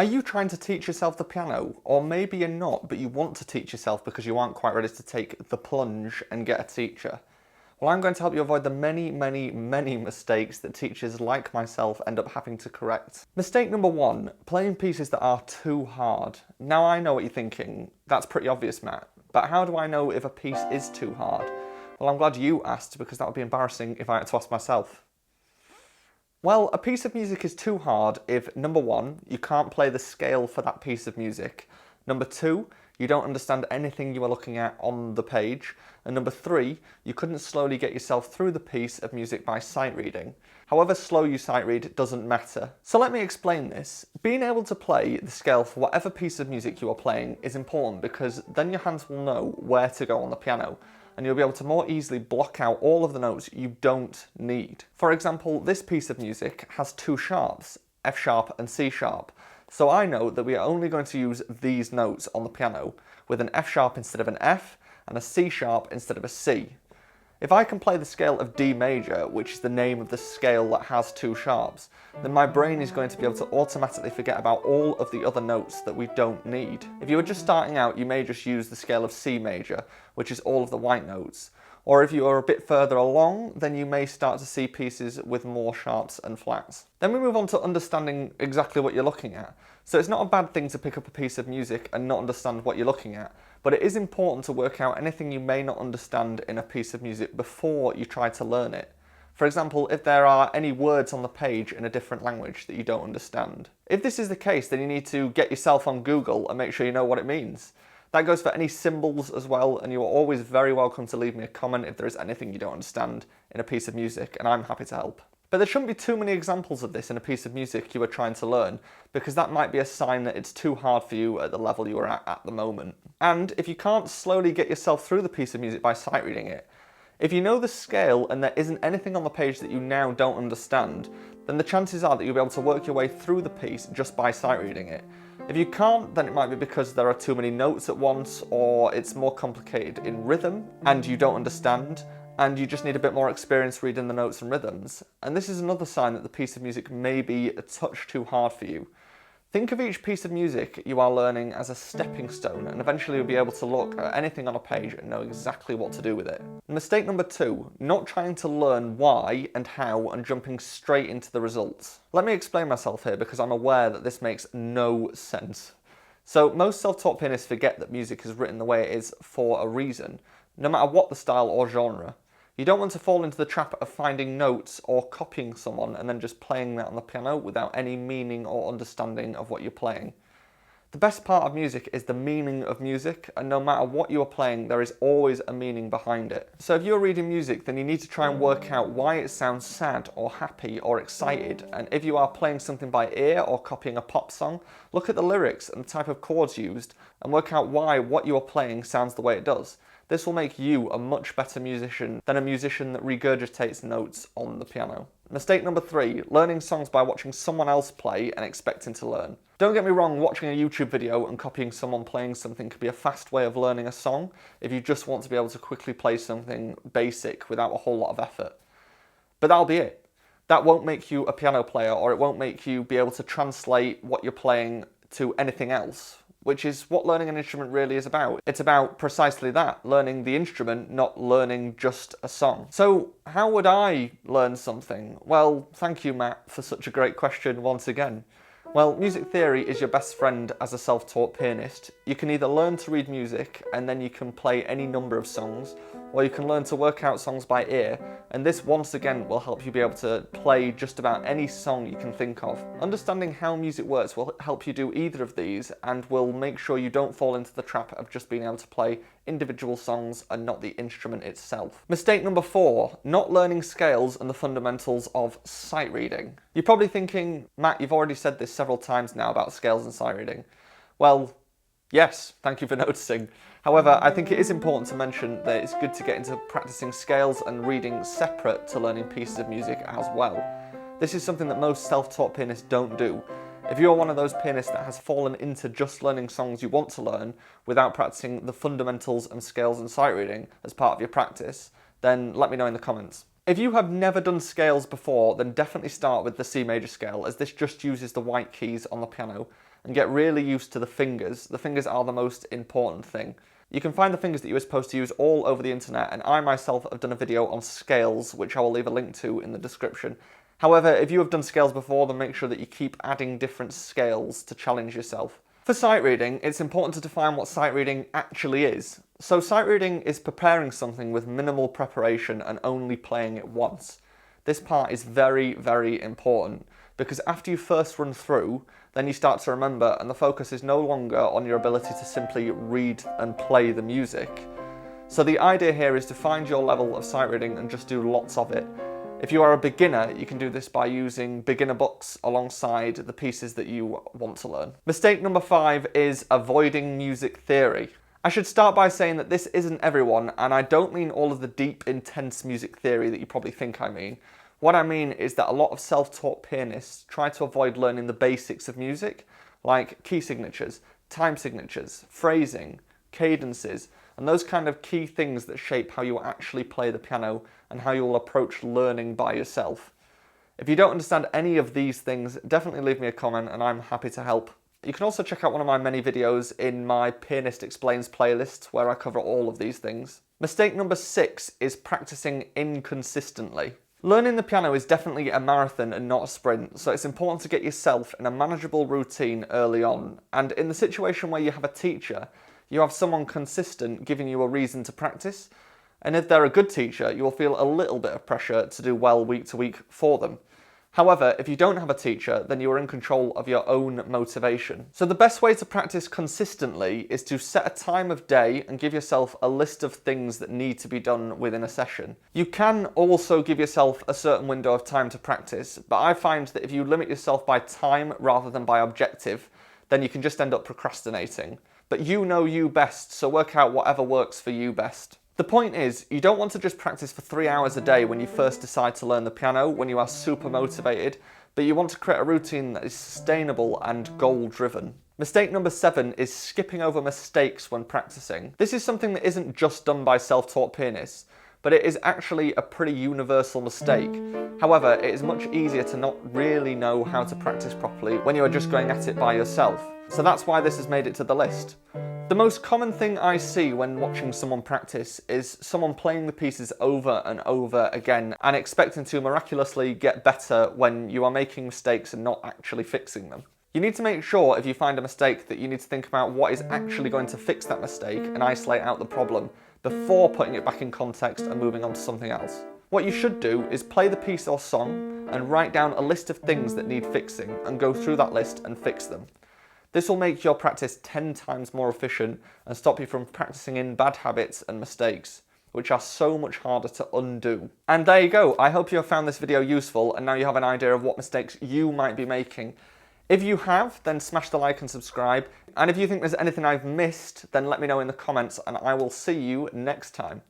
Are you trying to teach yourself the piano? Or maybe you're not, but you want to teach yourself because you aren't quite ready to take the plunge and get a teacher? Well, I'm going to help you avoid the many mistakes that teachers like myself end up having to correct. Mistake number one, playing pieces that are too hard. Now I know what you're thinking, that's pretty obvious, Matt, but how do I know if a piece is too hard? Well, I'm glad you asked, because that would be embarrassing if I had to ask myself. Well, a piece of music is too hard if, number one, you can't play the scale for that piece of music. Number two, you don't understand anything you are looking at on the page. And number three, you couldn't slowly get yourself through the piece of music by sight reading. However slow you sight read doesn't matter. So let me explain this. Being able to play the scale for whatever piece of music you are playing is important, because then your hands will know where to go on the piano, and you'll be able to more easily block out all of the notes you don't need. For example, this piece of music has two sharps, F sharp and C sharp. So I know that we are only going to use these notes on the piano, with an F sharp instead of an F and a C sharp instead of a C. If I can play the scale of D major, which is the name of the scale that has two sharps, then my brain is going to be able to automatically forget about all of the other notes that we don't need. If you were just starting out, you may just use the scale of C major, which is all of the white notes. Or if you are a bit further along, then you may start to see pieces with more sharps and flats. Then we move on to understanding exactly what you're looking at. So it's not a bad thing to pick up a piece of music and not understand what you're looking at, but it is important to work out anything you may not understand in a piece of music before you try to learn it. For example, if there are any words on the page in a different language that you don't understand. If this is the case, then you need to get yourself on Google and make sure you know what it means. That goes for any symbols as well, and you are always very welcome to leave me a comment if there is anything you don't understand in a piece of music, and I'm happy to help. But there shouldn't be too many examples of this in a piece of music you are trying to learn, because that might be a sign that it's too hard for you at the level you are at the moment. And if you can't slowly get yourself through the piece of music by sight reading it, if you know the scale and there isn't anything on the page that you now don't understand, then the chances are that you'll be able to work your way through the piece just by sight reading it. If you can't, then it might be because there are too many notes at once, or it's more complicated in rhythm and you don't understand, and you just need a bit more experience reading the notes and rhythms. And this is another sign that the piece of music may be a touch too hard for you. Think of each piece of music you are learning as a stepping stone, and eventually you'll be able to look at anything on a page and know exactly what to do with it. Mistake number two, not trying to learn why and how and jumping straight into the results. Let me explain myself here, because I'm aware that this makes no sense. So most self-taught pianists forget that music is written the way it is for a reason, no matter what the style or genre. You don't want to fall into the trap of finding notes or copying someone and then just playing that on the piano without any meaning or understanding of what you're playing. The best part of music is the meaning of music, and no matter what you are playing, there is always a meaning behind it. So if you're reading music, then you need to try and work out why it sounds sad or happy or excited. And if you are playing something by ear or copying a pop song, look at the lyrics and the type of chords used and work out why what you are playing sounds the way it does. This will make you a much better musician than a musician that regurgitates notes on the piano. Mistake number three, learning songs by watching someone else play and expecting to learn. Don't get me wrong, watching a YouTube video and copying someone playing something can be a fast way of learning a song if you just want to be able to quickly play something basic without a whole lot of effort. But that'll be it. That won't make you a piano player, or it won't make you be able to translate what you're playing to anything else, which is what learning an instrument really is about. It's about precisely that, learning the instrument, not learning just a song. So how would I learn something? Well, thank you, Matt, for such a great question once again. Well, music theory is your best friend as a self-taught pianist. You can either learn to read music and then you can play any number of songs, or you can learn to work out songs by ear, and this once again will help you be able to play just about any song you can think of. Understanding how music works will help you do either of these, and will make sure you don't fall into the trap of just being able to play individual songs and not the instrument itself. Mistake number four, not learning scales and the fundamentals of sight reading. You're probably thinking, Matt, you've already said this several times now about scales and sight reading. Well, yes, thank you for noticing. However, I think it is important to mention that it's good to get into practicing scales and reading separate to learning pieces of music as well. This is something that most self-taught pianists don't do. If you're one of those pianists that has fallen into just learning songs you want to learn without practicing the fundamentals and scales and sight reading as part of your practice, then let me know in the comments. If you have never done scales before, then definitely start with the C major scale, as this just uses the white keys on the piano, and get really used to the fingers. The fingers are the most important thing. You can find the fingers that you were supposed to use all over the internet, and I myself have done a video on scales, which I will leave a link to in the description. However, if you have done scales before, then make sure that you keep adding different scales to challenge yourself. For sight reading, it's important to define what sight reading actually is. So sight reading is preparing something with minimal preparation and only playing it once. This part is very, very important, because after you first run through, then you start to remember, and the focus is no longer on your ability to simply read and play the music. So the idea here is to find your level of sight reading and just do lots of it. If you are a beginner, you can do this by using beginner books alongside the pieces that you want to learn. Mistake number 5 is avoiding music theory. I should start by saying that this isn't everyone, and I don't mean all of the deep, intense music theory that you probably think I mean. What I mean is that a lot of self-taught pianists try to avoid learning the basics of music, like key signatures, time signatures, phrasing, cadences, and those kind of key things that shape how you actually play the piano and how you will approach learning by yourself. If you don't understand any of these things, definitely leave me a comment and I'm happy to help. You can also check out one of my many videos in my Pianist Explains playlist where I cover all of these things. Mistake number 6 is practicing inconsistently. Learning the piano is definitely a marathon and not a sprint, so it's important to get yourself in a manageable routine early on. And in the situation where you have a teacher, you have someone consistent giving you a reason to practice. And if they're a good teacher, you will feel a little bit of pressure to do well week to week for them. However, if you don't have a teacher, then you are in control of your own motivation. So the best way to practice consistently is to set a time of day and give yourself a list of things that need to be done within a session. You can also give yourself a certain window of time to practice, but I find that if you limit yourself by time rather than by objective, then you can just end up procrastinating. But you know you best, so work out whatever works for you best. The point is, you don't want to just practice for 3 hours a day when you first decide to learn the piano, when you are super motivated, but you want to create a routine that is sustainable and goal-driven. Mistake number 7 is skipping over mistakes when practicing. This is something that isn't just done by self-taught pianists, but it is actually a pretty universal mistake. However, it is much easier to not really know how to practice properly when you are just going at it by yourself. So that's why this has made it to the list. The most common thing I see when watching someone practice is someone playing the pieces over and over again and expecting to miraculously get better when you are making mistakes and not actually fixing them. You need to make sure if you find a mistake that you need to think about what is actually going to fix that mistake and isolate out the problem before putting it back in context and moving on to something else. What you should do is play the piece or song and write down a list of things that need fixing and go through that list and fix them. This will make your practice 10 times more efficient and stop you from practicing in bad habits and mistakes, which are so much harder to undo. And there you go. I hope you have found this video useful and now you have an idea of what mistakes you might be making. If you have, then smash the like and subscribe. And if you think there's anything I've missed, then let me know in the comments and I will see you next time.